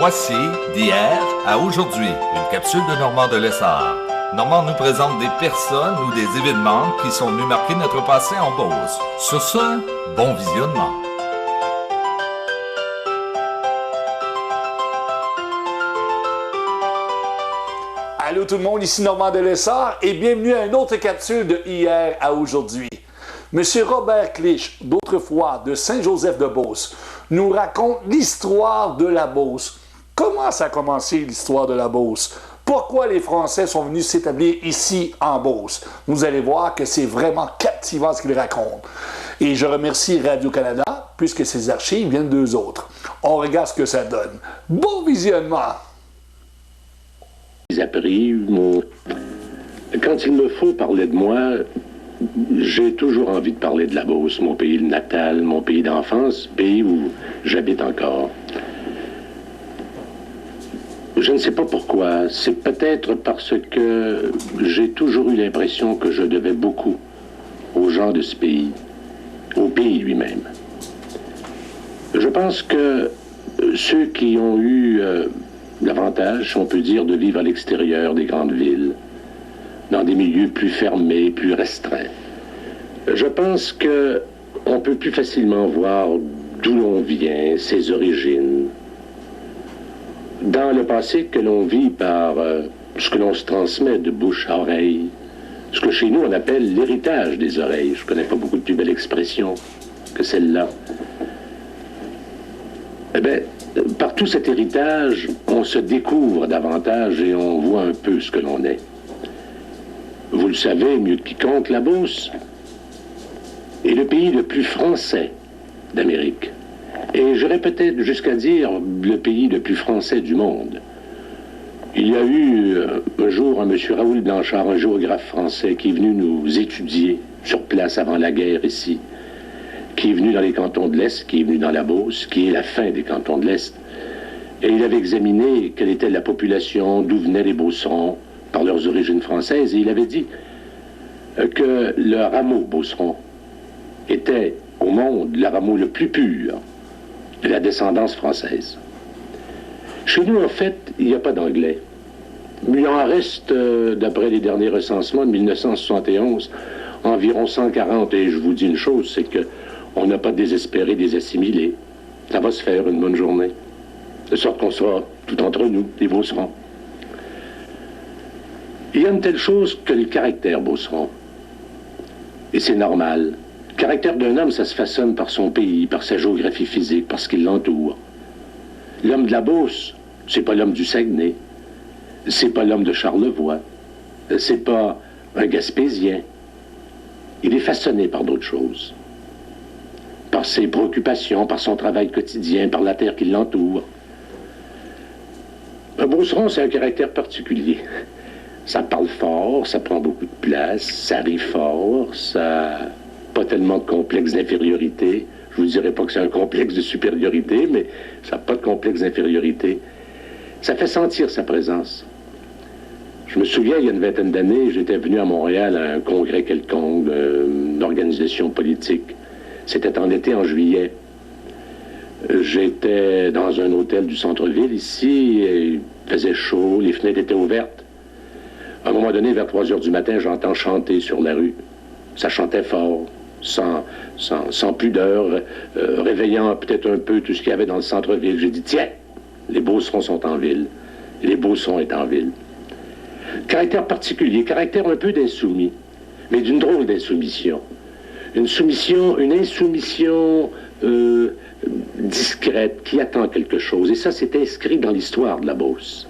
Voici d'hier à aujourd'hui, une capsule de Normand de Lessard. Normand nous présente des personnes ou des événements qui sont venus marquer notre passé en Beauce. Sur ce, bon visionnement. Allô tout le monde, ici Normand de Lessard et bienvenue à une autre capsule de hier à aujourd'hui. Monsieur Robert Clich, d'autrefois de Saint-Joseph-de-Beauce, nous raconte l'histoire de la Beauce. Comment ça a commencé l'histoire de la Beauce? Pourquoi les Français sont venus s'établir ici en Beauce? Vous allez voir que c'est vraiment captivant ce qu'il raconte. Et je remercie Radio-Canada puisque ces archives viennent d'eux autres. On regarde ce que ça donne. Bon visionnement! Quand il me faut parler de moi, j'ai toujours envie de parler de la Beauce, mon pays natal, mon pays d'enfance, pays où j'habite encore. Je ne sais pas pourquoi. C'est peut-être parce que j'ai toujours eu l'impression que je devais beaucoup aux gens de ce pays, au pays lui-même. Je pense que ceux qui ont eu l'avantage, on peut dire, de vivre à l'extérieur des grandes villes, dans des milieux plus fermés, plus restreints. Je pense qu'on peut plus facilement voir d'où l'on vient, ses origines, dans le passé que l'on vit par ce que l'on se transmet de bouche à oreille, ce que chez nous on appelle l'héritage des oreilles. Je connais pas beaucoup de plus belle expression que celle-là. Eh bien, par tout cet héritage, on se découvre davantage et on voit un peu ce que l'on est. Vous le savez mieux que quiconque, la Beauce est le pays le plus français d'Amérique. Et j'irais peut-être jusqu'à dire le pays le plus français du monde. Il y a eu un jour un monsieur Raoul Blanchard, un géographe français, qui est venu nous étudier sur place avant la guerre ici, qui est venu dans les cantons de l'Est, qui est venu dans la Beauce, qui est la fin des cantons de l'Est. Et il avait examiné quelle était la population, d'où venaient les Beaucerons, par leurs origines françaises, et il avait dit que le rameau Beauceron était au monde le rameau le plus pur de la descendance française. Chez nous, en fait, il n'y a pas d'anglais. Il en reste, d'après les derniers recensements de 1971, environ 140, et je vous dis une chose, c'est que on n'a pas désespéré des assimilés. Ça va se faire une bonne journée. De sorte qu'on sera tout entre nous, les Beaucerons. Il y a une telle chose que le caractère Beauceron. Et c'est normal. Le caractère d'un homme, ça se façonne par son pays, par sa géographie physique, par ce qui l'entoure. L'homme de la Beauce, c'est pas l'homme du Saguenay. C'est pas l'homme de Charlevoix. C'est pas un Gaspésien. Il est façonné par d'autres choses. Par ses préoccupations, par son travail quotidien, par la terre qui l'entoure. Un Beauceron, c'est un caractère particulier. Ça parle fort, ça prend beaucoup de place, ça rit fort, ça pas tellement de complexe d'infériorité. Je vous dirais pas que c'est un complexe de supériorité, mais ça n'a pas de complexe d'infériorité. Ça fait sentir sa présence. Je me souviens, il y a une vingtaine d'années, j'étais venu à Montréal à un congrès quelconque, une organisation politique. C'était en été, en juillet. J'étais dans un hôtel du centre-ville ici, et il faisait chaud, les fenêtres étaient ouvertes. À un moment donné, vers 3 heures du matin, j'entends chanter sur la rue. Ça chantait fort, sans pudeur, réveillant peut-être un peu tout ce qu'il y avait dans le centre-ville. J'ai dit, tiens, les Beaucerons sont en ville. Et les Beaucerons est en ville. Caractère particulier, caractère un peu d'insoumis, mais d'une drôle d'insoumission. Une insoumission discrète, qui attend quelque chose. Et ça, c'est inscrit dans l'histoire de la Beauce.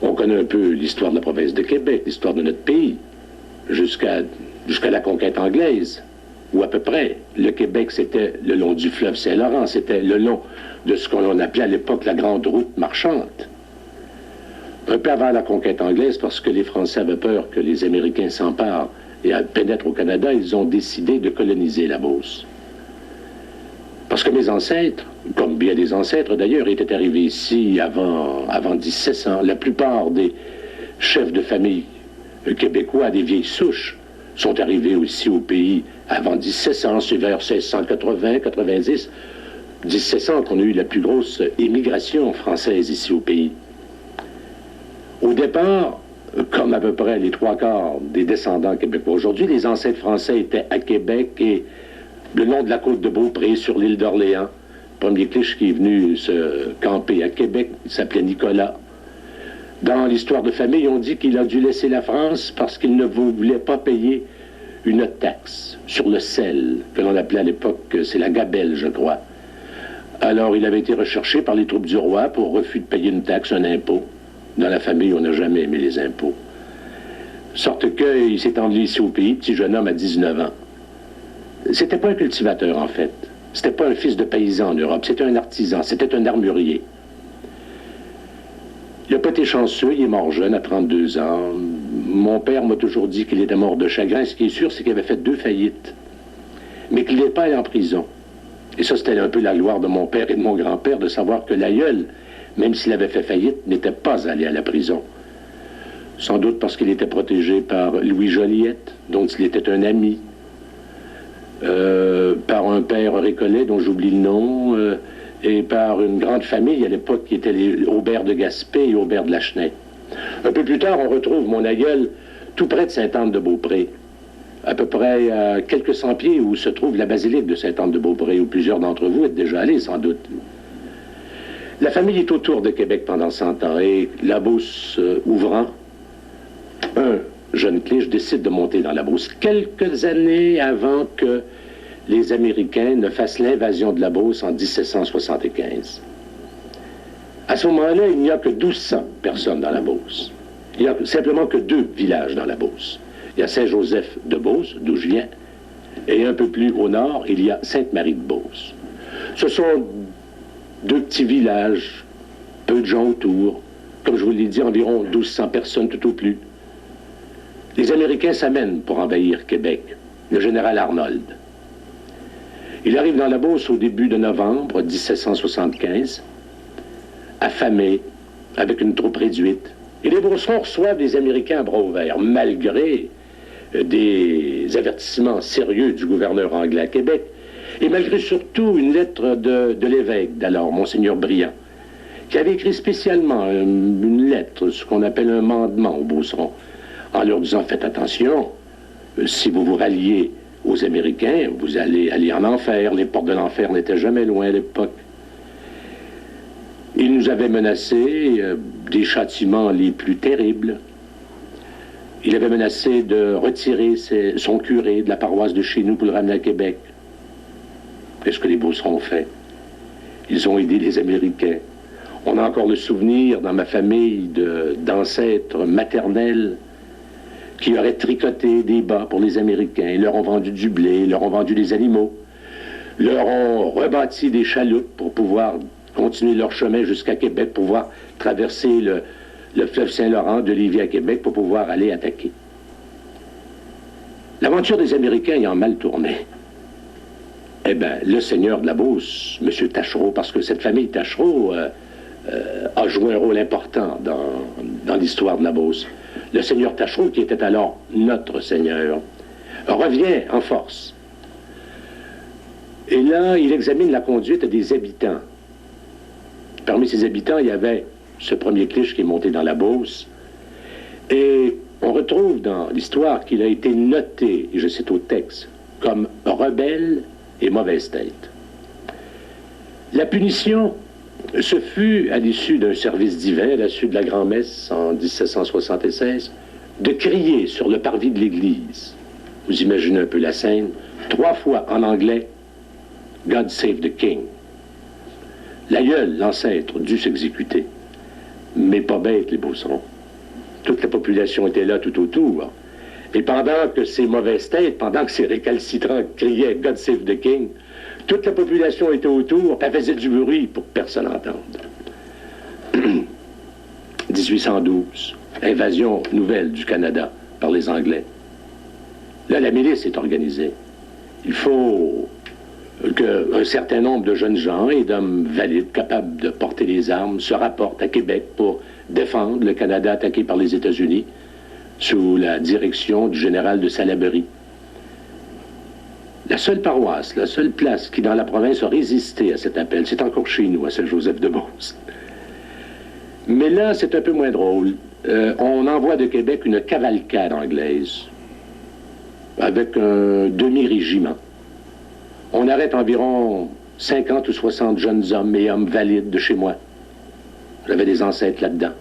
On connaît un peu l'histoire de la province de Québec, l'histoire de notre pays, jusqu'à la conquête anglaise, ou à peu près. Le Québec, c'était le long du fleuve Saint-Laurent, c'était le long de ce qu'on appelait à l'époque la grande route marchande. Un peu avant la conquête anglaise, parce que les Français avaient peur que les Américains s'emparent et pénètrent au Canada, ils ont décidé de coloniser la Beauce. Parce que mes ancêtres, comme bien des ancêtres d'ailleurs, étaient arrivés ici avant 1700. La plupart des chefs de famille québécois, des vieilles souches, sont arrivés aussi au pays avant 1700, c'est vers 1680, 90. 1700 qu'on a eu la plus grosse émigration française ici au pays. Au départ, comme à peu près les 3/4 des descendants québécois aujourd'hui, les ancêtres français étaient à Québec et le long de la côte de Beaupré, sur l'île d'Orléans. Le premier cliche qui est venu se camper à Québec, il s'appelait Nicolas. Dans l'histoire de famille, on dit qu'il a dû laisser la France parce qu'il ne voulait pas payer une taxe sur le sel, que l'on appelait à l'époque, c'est la gabelle, je crois. Alors, il avait été recherché par les troupes du roi pour refus de payer une taxe, un impôt. Dans la famille, on n'a jamais aimé les impôts. Sorte qu'il s'est enlevé ici au pays, petit jeune homme à 19 ans. C'était pas un cultivateur, en fait. C'était pas un fils de paysan en Europe. C'était un artisan. C'était un armurier. Il n'a pas été chanceux. Il est mort jeune, à 32 ans. Mon père m'a toujours dit qu'il était mort de chagrin. Ce qui est sûr, c'est qu'il avait fait 2 faillites. Mais qu'il n'est pas allé en prison. Et ça, c'était un peu la gloire de mon père et de mon grand-père, de savoir que l'aïeul, même s'il avait fait faillite, n'était pas allé à la prison. Sans doute parce qu'il était protégé par Louis Joliette, dont il était un ami. Par un père récollet dont j'oublie le nom, et par une grande famille à l'époque qui était les Aubert de Gaspé et Aubert de Lachenay. Un peu plus tard, on retrouve mon aïeul tout près de Sainte-Anne-de-Beaupré, à peu près à quelques cent pieds où se trouve la basilique de Sainte-Anne-de-Beaupré, où plusieurs d'entre vous êtes déjà allés sans doute. La famille est autour de Québec pendant 100 ans et la Beauce ouvrant, un jeune cliche décide de monter dans la Beauce quelques années avant que les Américains ne fassent l'invasion de la Beauce en 1775. À ce moment-là, il n'y a que 1200 personnes dans la Beauce. Il n'y a simplement que 2 villages dans la Beauce. Il y a Saint-Joseph-de-Beauce, d'où je viens, et un peu plus au nord, il y a Sainte-Marie-de-Beauce. Ce sont 2 petits villages, peu de gens autour, comme je vous l'ai dit, environ 1200 personnes tout au plus. Les Américains s'amènent pour envahir Québec, le général Arnold. Il arrive dans la Beauce au début de novembre 1775, affamé, avec une troupe réduite. Et les Beaucerons reçoivent les Américains à bras ouverts, malgré des avertissements sérieux du gouverneur anglais à Québec, et malgré surtout une lettre de l'évêque d'alors, Monseigneur Briand, qui avait écrit spécialement une lettre, ce qu'on appelle un mandement aux Beaucerons, en leur disant « Faites attention, si vous vous ralliez aux Américains, vous allez aller en enfer. Les portes de l'enfer n'étaient jamais loin à l'époque. » Il nous avait menacé des châtiments les plus terribles. Il avait menacé de retirer son curé de la paroisse de chez nous pour le ramener à Québec. Qu'est-ce que les Beaucerons ont fait? Ils ont aidé les Américains. On a encore le souvenir dans ma famille d'ancêtres maternels qui auraient tricoté des bas pour les Américains. Ils leur ont vendu du blé, ils leur ont vendu des animaux, leur ont rebâti des chaloupes pour pouvoir continuer leur chemin jusqu'à Québec, pour pouvoir traverser le fleuve Saint-Laurent de Lévis à Québec pour pouvoir aller attaquer. L'aventure des Américains ayant mal tourné, eh bien, le seigneur de la Beauce, M. Taschereau, parce que cette famille Taschereau a joué un rôle important dans l'histoire de la Beauce. Le seigneur Taschereau, qui était alors notre seigneur, revient en force. Et là, il examine la conduite des habitants. Parmi ces habitants, il y avait ce premier cliche qui est monté dans la Beauce. Et on retrouve dans l'histoire qu'il a été noté, et je cite au texte, comme rebelle et mauvaise tête. La punition, ce fut, à l'issue d'un service divin, à l'issue de la grand-messe en 1776, de crier sur le parvis de l'église. Vous imaginez un peu la scène, 3 fois en anglais, « God save the King ». L'aïeul, l'ancêtre, dut s'exécuter. Mais pas bête, les Beaucerons. Toute la population était là tout autour. Et pendant que ces mauvaises têtes, pendant que ces récalcitrants criaient « God save the King », toute la population était autour, elle faisait du bruit pour que personne n'entende. 1812, invasion nouvelle du Canada par les Anglais. Là, la milice est organisée. Il faut qu'un certain nombre de jeunes gens et d'hommes valides, capables de porter les armes, se rapportent à Québec pour défendre le Canada attaqué par les États-Unis sous la direction du général de Salaberry. La seule paroisse, la seule place qui dans la province a résisté à cet appel, c'est encore chez nous, à Saint-Joseph-de-Beauce. Mais là, c'est un peu moins drôle. On envoie de Québec une cavalcade anglaise avec un demi-régiment. On arrête environ 50 ou 60 jeunes hommes et hommes valides de chez moi. J'avais des ancêtres là-dedans.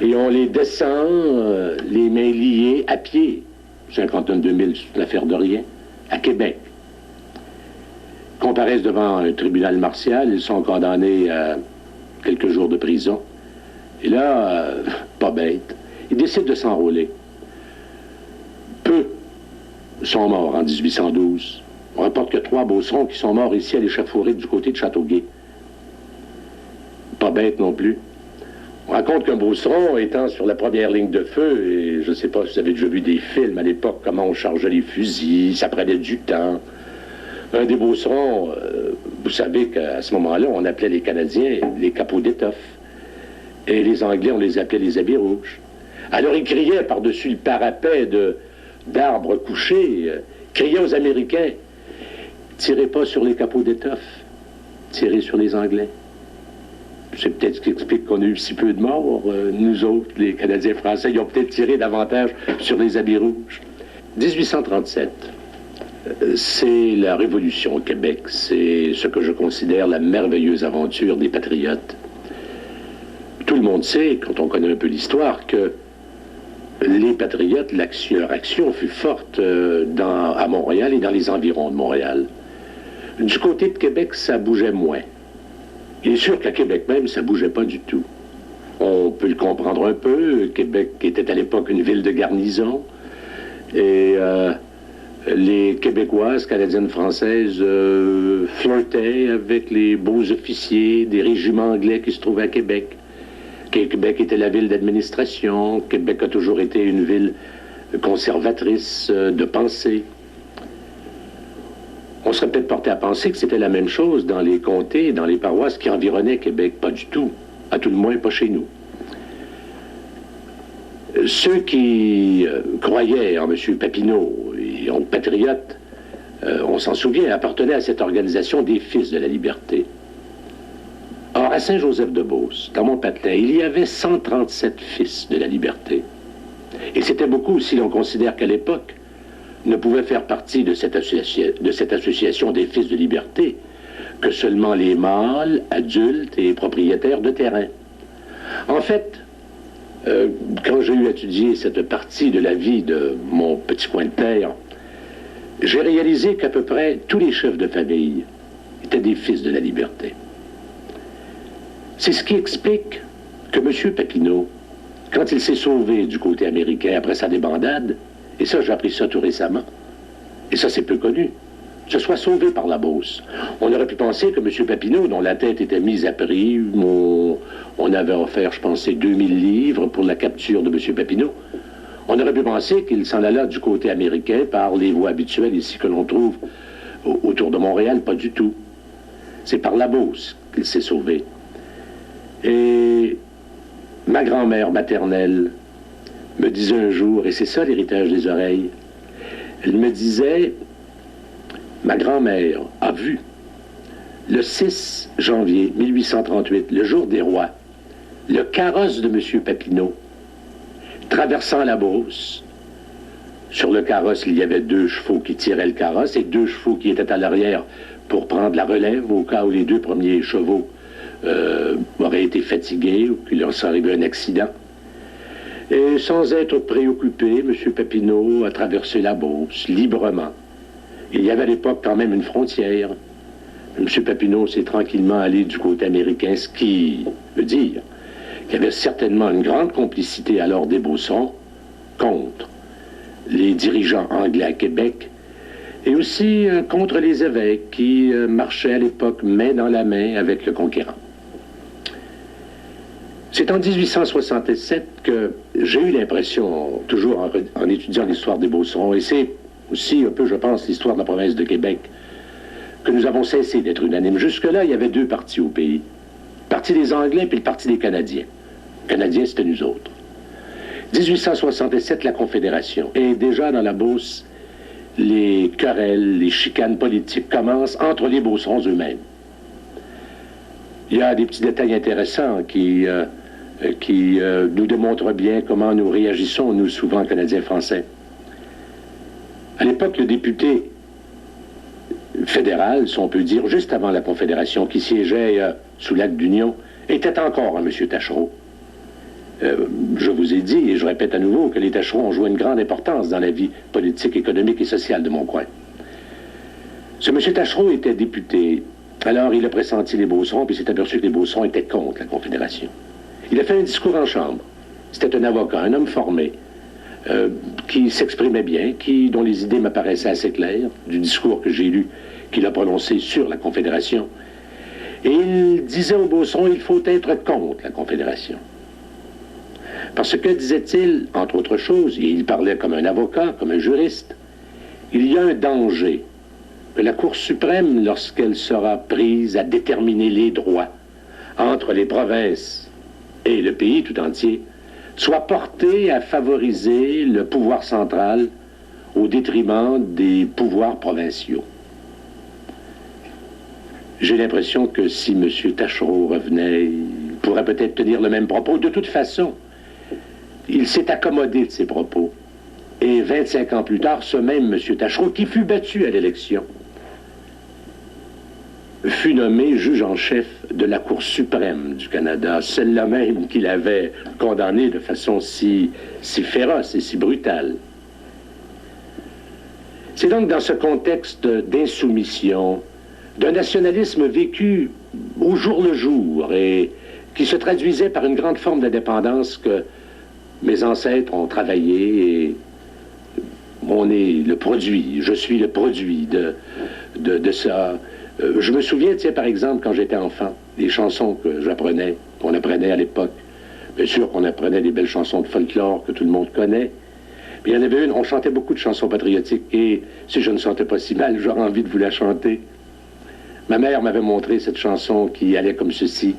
Et on les descend, les mains liées, à pied. 52 000, c'est l'affaire de rien, à Québec. Comparaissent devant un tribunal martial, ils sont condamnés à quelques jours de prison. Et là, pas bête, ils décident de s'enrôler. Peu sont morts en 1812. On rapporte que 3 Beaucerons qui sont morts ici à l'échafaudée du côté de Châteauguay. Pas bête non plus. On raconte qu'un Beauceron étant sur la première ligne de feu, et je ne sais pas si vous avez déjà vu des films à l'époque, comment on chargeait les fusils, ça prenait du temps. Un des Beaucerons, vous savez qu'à ce moment-là, on appelait les Canadiens les capots d'étoffe. Et les Anglais, on les appelait les habits rouges. Alors ils criaient par-dessus le parapet d'arbres couchés, criaient aux Américains, tirez pas sur les capots d'étoffe, tirez sur les Anglais. C'est peut-être ce qui explique qu'on a eu si peu de morts. Nous autres, les Canadiens français, ils ont peut-être tiré davantage sur les habits rouges. 1837, c'est la Révolution au Québec. C'est ce que je considère la merveilleuse aventure des patriotes. Tout le monde sait, quand on connaît un peu l'histoire, que les patriotes, leur action fut forte à Montréal et dans les environs de Montréal. Du côté de Québec, ça bougeait moins. Il est sûr qu'à Québec même, ça bougeait pas du tout. On peut le comprendre un peu. Québec était à l'époque une ville de garnison. Et les Québécoises, Canadiennes, Françaises flirtaient avec les beaux officiers des régiments anglais qui se trouvaient à Québec. Québec était la ville d'administration. Québec a toujours été une ville conservatrice de pensée. On serait peut-être porté à penser que c'était la même chose dans les comtés, dans les paroisses qui environnaient Québec. Pas du tout. À tout le moins, pas chez nous. Ceux qui croyaient en M. Papineau et en patriotes, on s'en souvient, appartenaient à cette organisation des Fils de la Liberté. Or, à Saint-Joseph-de-Beauce, dans mon patelin, il y avait 137 Fils de la Liberté. Et c'était beaucoup si l'on considère qu'à l'époque, ne pouvaient faire partie de cette association des Fils de Liberté que seulement les mâles, adultes et propriétaires de terrain. En fait, quand j'ai eu à étudier cette partie de la vie de mon petit coin de terre, j'ai réalisé qu'à peu près tous les chefs de famille étaient des Fils de la Liberté. C'est ce qui explique que M. Papineau, quand il s'est sauvé du côté américain après sa débandade, et ça, j'ai appris ça tout récemment. Et ça, c'est peu connu. Se soit sauvé par la Beauce. On aurait pu penser que M. Papineau, dont la tête était mise à prix, on avait offert, je pensais, 2000 livres pour la capture de M. Papineau. On aurait pu penser qu'il s'en alla du côté américain par les voies habituelles ici que l'on trouve autour de Montréal. Pas du tout. C'est par la Beauce qu'il s'est sauvé. Et ma grand-mère maternelle me disait un jour, et c'est ça l'héritage des oreilles, elle me disait, ma grand-mère a vu, le 6 janvier 1838, le jour des rois, le carrosse de M. Papineau, traversant la Beauce. Sur le carrosse, il y avait 2 chevaux qui tiraient le carrosse et 2 chevaux qui étaient à l'arrière pour prendre la relève au cas où les 2 premiers chevaux auraient été fatigués ou qu'il leur serait arrivé un accident. Et sans être préoccupé, M. Papineau a traversé la Beauce librement. Il y avait à l'époque quand même une frontière. M. Papineau s'est tranquillement allé du côté américain, ce qui veut dire qu'il y avait certainement une grande complicité alors des Beaucerons contre les dirigeants anglais à Québec et aussi contre les évêques qui marchaient à l'époque main dans la main avec le conquérant. C'est en 1867 que j'ai eu l'impression, toujours en étudiant l'histoire des Beaucerons, et c'est aussi un peu, je pense, l'histoire de la province de Québec, que nous avons cessé d'être unanimes. Jusque-là, il y avait 2 partis au pays. Le parti des Anglais puis le parti des Canadiens. Les Canadiens, c'était nous autres. 1867, la Confédération. Et déjà dans la Beauce, les querelles, les chicanes politiques commencent entre les Beaucerons eux-mêmes. Il y a des petits détails intéressants qui nous démontrent bien comment nous réagissons, nous, souvent Canadiens-Français. À l'époque, le député fédéral, si on peut dire, juste avant la Confédération, qui siégeait sous l'acte d'Union, était encore un M. Taschereau. Je vous ai dit, et je répète à nouveau, que les Taschereaux ont joué une grande importance dans la vie politique, économique et sociale de mon coin. Ce M. Taschereau était député. Alors, il a pressenti les Beaucerons, puis s'est aperçu que les Beaucerons étaient contre la Confédération. Il a fait un discours en chambre. C'était un avocat, un homme formé, qui s'exprimait bien, dont les idées m'apparaissaient assez claires, du discours que j'ai lu, qu'il a prononcé sur la Confédération. Et il disait aux Beaucerons, il faut être contre la Confédération. Parce que, disait-il, entre autres choses, et il parlait comme un avocat, comme un juriste, il y a un danger que la Cour suprême, lorsqu'elle sera prise à déterminer les droits entre les provinces et le pays tout entier, soit portée à favoriser le pouvoir central au détriment des pouvoirs provinciaux. J'ai l'impression que si M. Taschereau revenait, il pourrait peut-être tenir le même propos. De toute façon, il s'est accommodé de ses propos. Et 25 ans plus tard, ce même M. Taschereau, qui fut battu à l'élection, fut nommé juge en chef de la Cour suprême du Canada, celle-là même qu'il avait condamné de façon si féroce et si brutale. C'est donc dans ce contexte d'insoumission, d'un nationalisme vécu au jour le jour et qui se traduisait par une grande forme d'indépendance que mes ancêtres ont travaillé et on est le produit, je suis le produit de ça. Je me souviens, tiens, par exemple, quand j'étais enfant, des chansons que j'apprenais, qu'on apprenait à l'époque. Bien sûr qu'on apprenait des belles chansons de folklore que tout le monde connaît. Mais il y en avait une, on chantait beaucoup de chansons patriotiques et si je ne chantais pas si mal, j'aurais envie de vous la chanter. Ma mère m'avait montré cette chanson qui allait comme ceci.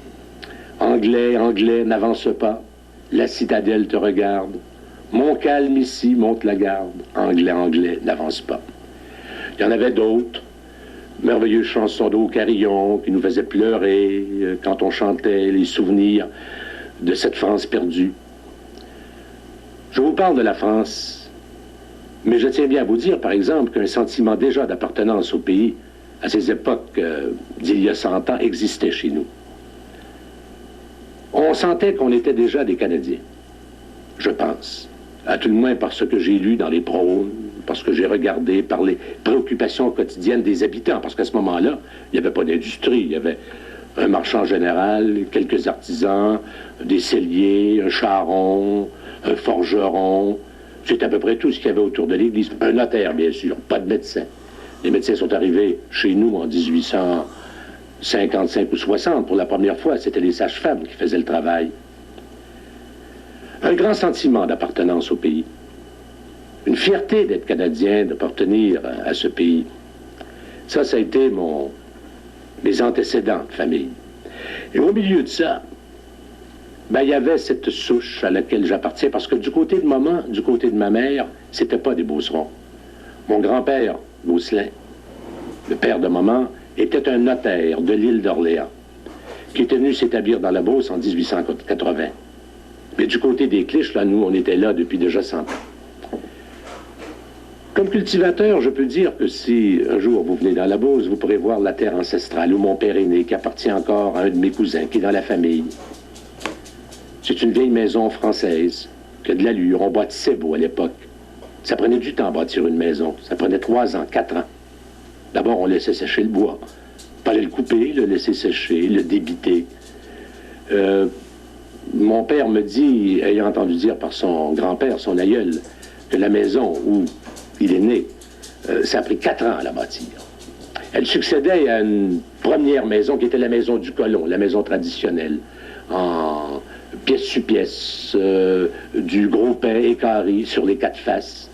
Anglais, Anglais, n'avance pas. La citadelle te regarde. Mon calme ici monte la garde. Anglais, Anglais, n'avance pas. Il y en avait d'autres. Merveilleuse chanson d'Au Carillon qui nous faisait pleurer quand on chantait les souvenirs de cette France perdue. Je vous parle de la France, mais je tiens bien à vous dire, par exemple, qu'un sentiment déjà d'appartenance au pays, à ces époques d'il y a 100 ans, existait chez nous. On sentait qu'on était déjà des Canadiens, je pense. À tout le moins par ce que j'ai lu dans les prônes, parce que j'ai regardé par les préoccupations quotidiennes des habitants, parce qu'à ce moment-là, il n'y avait pas d'industrie, il y avait un marchand général, quelques artisans, des selliers, un charron, un forgeron, c'est à peu près tout ce qu'il y avait autour de l'église. Un notaire, bien sûr, pas de médecin. Les médecins sont arrivés chez nous en 1855 ou 60 pour la première fois, c'était les sages-femmes qui faisaient le travail. Un grand sentiment d'appartenance au pays. Une fierté d'être Canadien, d'appartenir à ce pays. Ça a été mes antécédents de famille. Et au milieu de ça, ben, il y avait cette souche à laquelle j'appartiens, parce que du côté de ma mère, c'était pas des Beaucerons. Mon grand-père, Gosselin, le père de maman, était un notaire de l'île d'Orléans, qui était venu s'établir dans la Beauce en 1880. Mais du côté des Clich, là, nous, on était là depuis déjà 100 ans. Comme cultivateur, je peux dire que si un jour vous venez dans la Beauce, vous pourrez voir la terre ancestrale où mon père est né, qui appartient encore à un de mes cousins, qui est dans la famille. C'est une vieille maison française, qui a de l'allure. On bâtissait beau à l'époque. Ça prenait du temps à bâtir une maison. Ça prenait 3 ans, 4 ans. D'abord, on laissait sécher le bois. Pas le couper, le laisser sécher, le débiter. Mon père me dit, ayant entendu dire par son grand-père, son aïeul, que la maison où il est né, ça a pris 4 ans à la bâtir. Elle succédait à une première maison qui était la maison du colon, la maison traditionnelle, en pièce sur pièce, du gros pain équarri sur les 4 faces,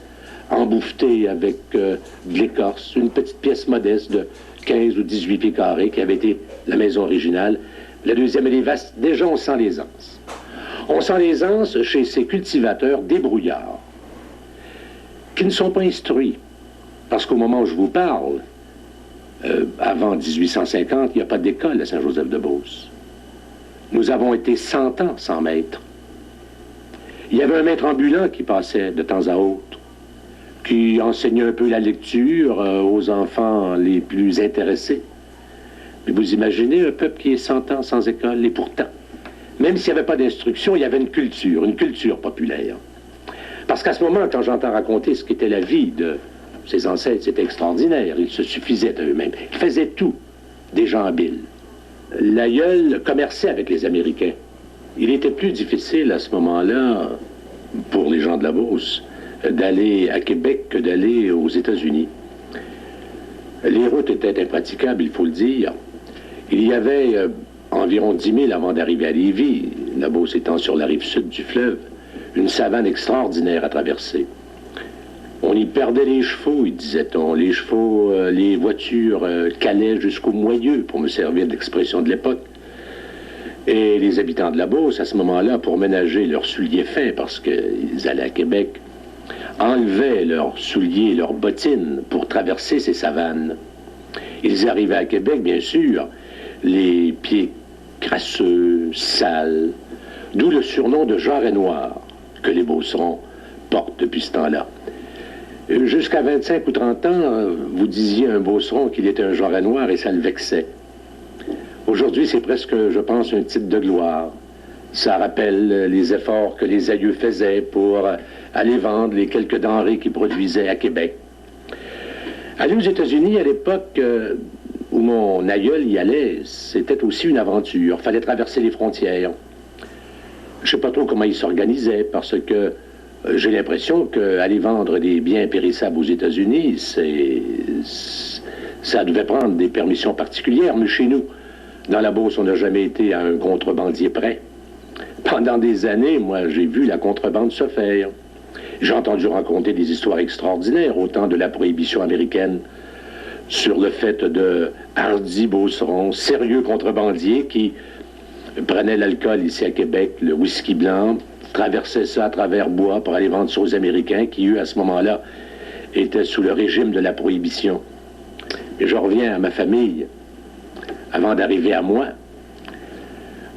embouffeté avec de l'écorce, une petite pièce modeste de 15 ou 18 pieds carrés qui avait été la maison originale. La deuxième, elle est vaste. Déjà, on sent les anses. On sent les anses chez ces cultivateurs débrouillards, qui ne sont pas instruits, Parce qu'au moment où je vous parle, avant 1850, il n'y a pas d'école à Saint-Joseph-de-Beauce. Nous avons été 100 ans sans maître. Il y avait un maître ambulant qui passait de temps à autre, qui enseignait un peu la lecture aux enfants les plus intéressés. Mais vous imaginez un peuple qui est 100 ans sans école, et pourtant, même s'il n'y avait pas d'instruction, il y avait une culture populaire. Parce qu'à ce moment, quand j'entends raconter ce qu'était la vie de ses ancêtres, c'était extraordinaire. Ils se suffisaient à eux-mêmes. Ils faisaient tout, des gens habiles. L'aïeul commerçait avec les Américains. Il était plus difficile à ce moment-là, pour les gens de la Beauce, d'aller à Québec que d'aller aux États-Unis. Les routes étaient impraticables, il faut le dire. Il y avait environ 10 000 avant d'arriver à Lévis, la Beauce étant sur la rive sud du fleuve, une savane extraordinaire à traverser. On y perdait les chevaux, disait-on. Les chevaux, les voitures calaient jusqu'au moyeu, pour me servir de l'expression de l'époque. Et les habitants de la Beauce, à ce moment-là, pour ménager leurs souliers fins, parce qu'ils allaient à Québec, enlevaient leurs souliers, leurs bottines pour traverser ces savanes. Ils arrivaient à Québec, bien sûr, les pieds crasseux, sales, d'où le surnom de jarret noir que les Beaucerons portent depuis ce temps-là. Jusqu'à 25 ou 30 ans, vous disiez à un Beauceron qu'il était un jarret noir et ça le vexait. Aujourd'hui, c'est presque, je pense, un titre de gloire. Ça rappelle les efforts que les aïeux faisaient pour aller vendre les quelques denrées qu'ils produisaient à Québec. Aller aux États-Unis, à l'époque où mon aïeul y allait, c'était aussi une aventure. Il fallait traverser les frontières. Je ne sais pas trop comment ils s'organisaient, parce que j'ai l'impression qu'aller vendre des biens périssables aux États-Unis, ça devait prendre des permissions particulières, mais chez nous, dans la Beauce, on n'a jamais été à un contrebandier près. Pendant des années, moi, j'ai vu la contrebande se faire. J'ai entendu raconter des histoires extraordinaires au temps de la prohibition américaine sur le fait de hardis beaucerons, sérieux contrebandiers qui prenaient l'alcool ici à Québec, le whisky blanc, traversaient ça à travers bois pour aller vendre ça aux Américains qui, eux, à ce moment-là, étaient sous le régime de la prohibition. Et je reviens à ma famille. Avant d'arriver à moi,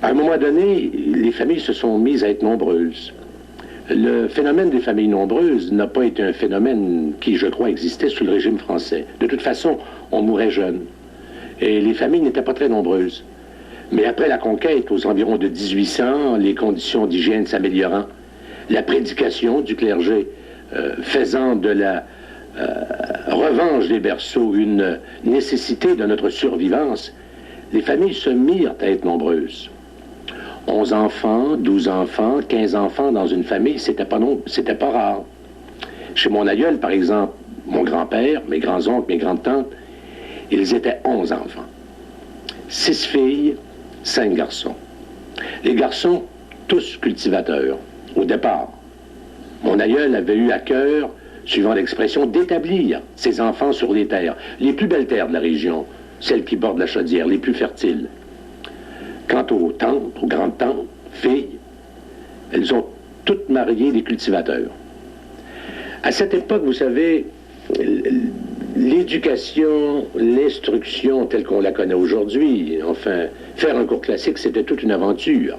à un moment donné, les familles se sont mises à être nombreuses. Le phénomène des familles nombreuses n'a pas été un phénomène qui, je crois, existait sous le régime français. De toute façon, on mourait jeune. Et les familles n'étaient pas très nombreuses. Mais après la conquête, aux environs de 1800, les conditions d'hygiène s'améliorant, la prédication du clergé faisant de la revanche des berceaux une nécessité de notre survivance, les familles se mirent à être nombreuses. 11 enfants, 12 enfants, 15 enfants dans une famille, c'était pas rare. Chez mon aïeul, par exemple, mon grand-père, mes grands-oncles, mes grandes-tantes, ils étaient 11 enfants. 6 filles, 5 garçons. Les garçons, tous cultivateurs, au départ. Mon aïeul avait eu à cœur, suivant l'expression, d'établir ses enfants sur les terres, les plus belles terres de la région, celles qui bordent la chaudière, les plus fertiles. Quant aux tantes, aux grandes-tantes, filles, elles ont toutes marié des cultivateurs. À cette époque, vous savez, l'éducation, l'instruction telle qu'on la connaît aujourd'hui, enfin, faire un cours classique, c'était toute une aventure.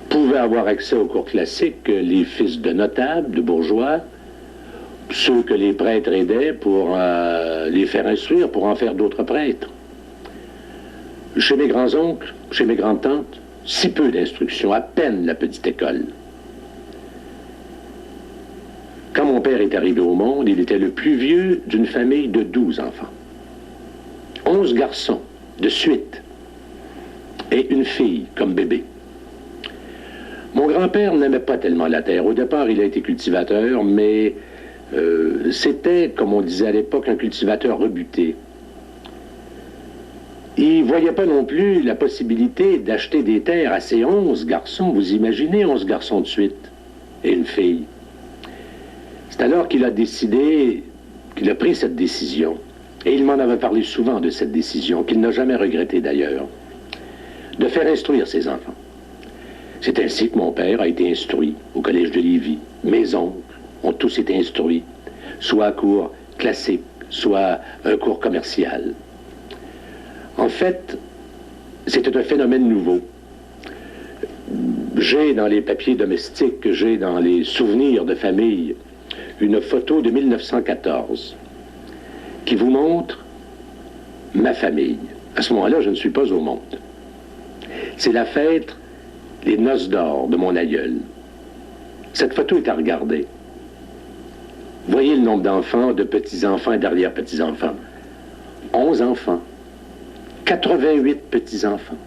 Pouvaient avoir accès aux cours classiques les fils de notables, de bourgeois, ceux que les prêtres aidaient pour les faire instruire, pour en faire d'autres prêtres. Chez mes grands-oncles, chez mes grandes-tantes, si peu d'instruction, à peine la petite école. Quand mon père est arrivé au monde, il était le plus vieux d'une famille de 12 enfants. 11 garçons, de suite, et une fille comme bébé. Mon grand-père n'aimait pas tellement la terre. Au départ, il a été cultivateur, mais c'était, comme on disait à l'époque, un cultivateur rebuté. Il ne voyait pas non plus la possibilité d'acheter des terres à ces 11 garçons. Vous imaginez 11 garçons de suite et une fille. C'est alors qu'il a décidé, qu'il a pris cette décision. Et il m'en avait parlé souvent de cette décision, qu'il n'a jamais regrettée d'ailleurs, de faire instruire ses enfants. C'est ainsi que mon père a été instruit au collège de Lévis. Mes oncles ont tous été instruits, soit à cours classique, soit un cours commercial. En fait, c'était un phénomène nouveau. J'ai dans les papiers domestiques, j'ai dans les souvenirs de famille, une photo de 1914 qui vous montre ma famille. À ce moment-là, je ne suis pas au monde. C'est la fête, les noces d'or de mon aïeul. Cette photo est à regarder. Voyez le nombre d'enfants, de petits-enfants et d'arrière-petits-enfants. 11 enfants, 88 petits-enfants,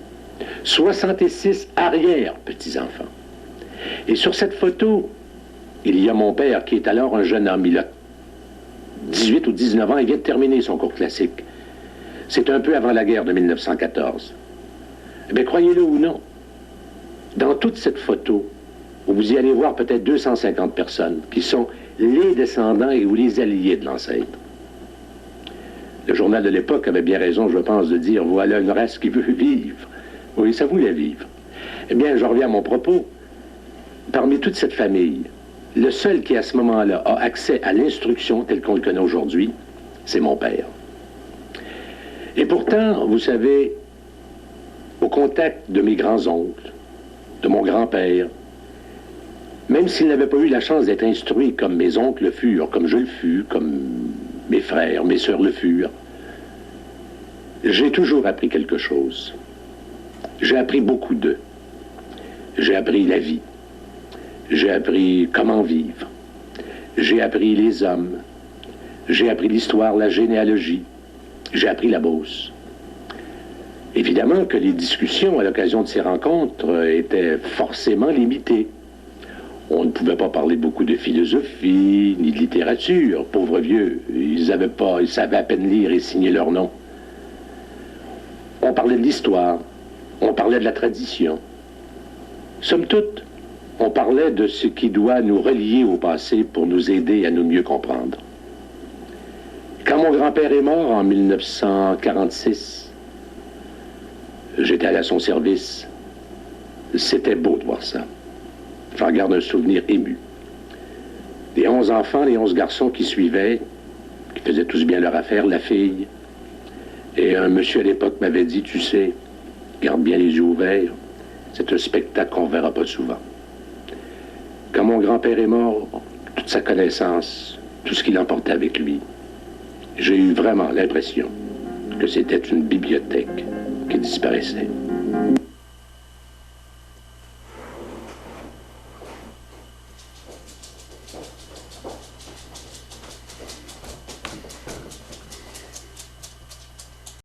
66 arrière-petits-enfants. Et sur cette photo, il y a mon père qui est alors un jeune homme. Il a 18 ou 19 ans, il vient de terminer son cours classique. C'est un peu avant la guerre de 1914. Eh bien, croyez-le ou non, dans toute cette photo, vous y allez voir peut-être 250 personnes qui sont les descendants et ou les alliés de l'ancêtre. Le journal de l'époque avait bien raison, je pense, de dire « Voilà une race qui veut vivre ». Oui, ça voulait vivre. Eh bien, je reviens à mon propos. Parmi toute cette famille, le seul qui, à ce moment-là, a accès à l'instruction telle qu'on le connaît aujourd'hui, c'est mon père. Et pourtant, vous savez, au contact de mes grands-oncles, de mon grand-père, même s'il n'avait pas eu la chance d'être instruit comme mes oncles le furent, comme je le fus, comme mes frères, mes sœurs le furent, j'ai toujours appris quelque chose. J'ai appris beaucoup d'eux. J'ai appris la vie. J'ai appris comment vivre. J'ai appris les hommes. J'ai appris l'histoire, la généalogie. J'ai appris la Beauce. Évidemment que les discussions à l'occasion de ces rencontres étaient forcément limitées. On ne pouvait pas parler beaucoup de philosophie, ni de littérature. Pauvres vieux, ils savaient à peine lire et signer leur nom. On parlait de l'histoire, on parlait de la tradition. Somme toute, on parlait de ce qui doit nous relier au passé pour nous aider à nous mieux comprendre. Quand mon grand-père est mort en 1946, j'étais à son service. C'était beau de voir ça. J'en garde un souvenir ému. Les 11 enfants, les 11 garçons qui suivaient, qui faisaient tous bien leur affaire, la fille. Et un monsieur à l'époque m'avait dit, tu sais, garde bien les yeux ouverts, c'est un spectacle qu'on ne verra pas souvent. Quand mon grand-père est mort, toute sa connaissance, tout ce qu'il emportait avec lui, j'ai eu vraiment l'impression que c'était une bibliothèque qui disparaissait.